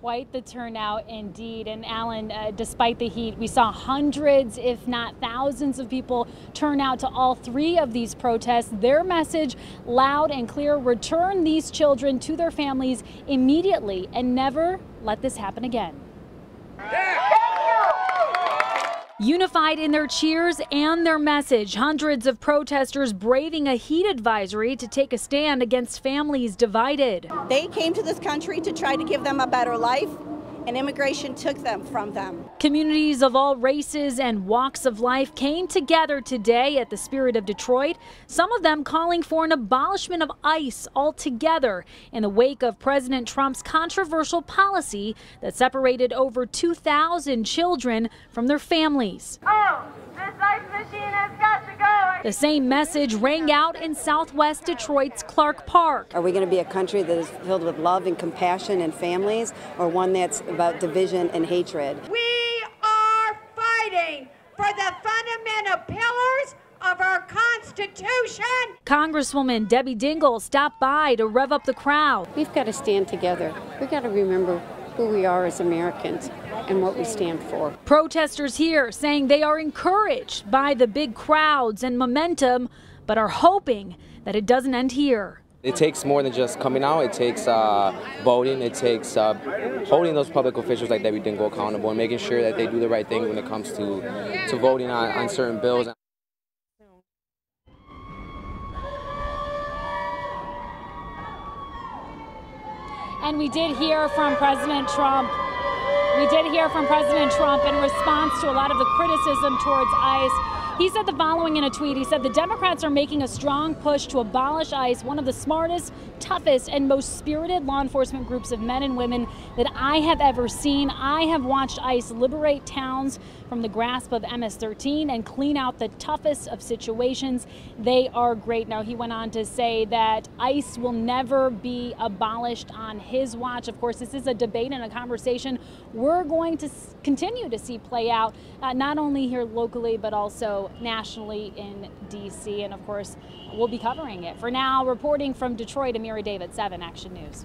Quite the turnout indeed. And Alan, despite the heat, we saw hundreds, if not thousands of people turn out to all three of these protests. Their message, loud and clear: return these children to their families immediately and never let this happen again. Unified in their cheers and their message, hundreds of protesters braving a heat advisory to take a stand against families divided. They came to this country to try to give them a better life, and immigration took them from them. Communities of all races and walks of life came together today at the Spirit of Detroit, some of them calling for an abolishment of ICE altogether in the wake of President Trump's controversial policy that separated over 2,000 children from their families. Oh, this ICE machine has got to go. The same message rang out in Southwest Detroit's Clark Park. Are we going to be a country that is filled with love and compassion and families, or one that's about division and hatred? We are fighting for the fundamental pillars of our Constitution. Congresswoman Debbie Dingell stopped by to rev up the crowd. We've got to stand together. We've got to remember who we are as Americans and what we stand for. Protesters here saying they are encouraged by the big crowds and momentum, but are hoping that it doesn't end here. It takes more than just coming out. It takes voting. It takes holding those public officials like Debbie Dingell accountable and making sure that they do the right thing when it comes to voting on certain bills. And we did hear from President Trump. We did hear from President Trump in response to a lot of the criticism towards ICE. He said the following in a tweet. He said the Democrats are making a strong push to abolish ICE, one of the smartest, toughest, and most spirited law enforcement groups of men and women that I have ever seen. I have watched ICE liberate towns from the grasp of MS-13 and clean out the toughest of situations. They are great. Now, he went on to say that ICE will never be abolished on his watch. Of course, this is a debate and a conversation we're going to continue to see play out, not only here locally, but also nationally in D.C. And of course, we'll be covering it. For now, reporting from Detroit, Amira David, 7 Action News.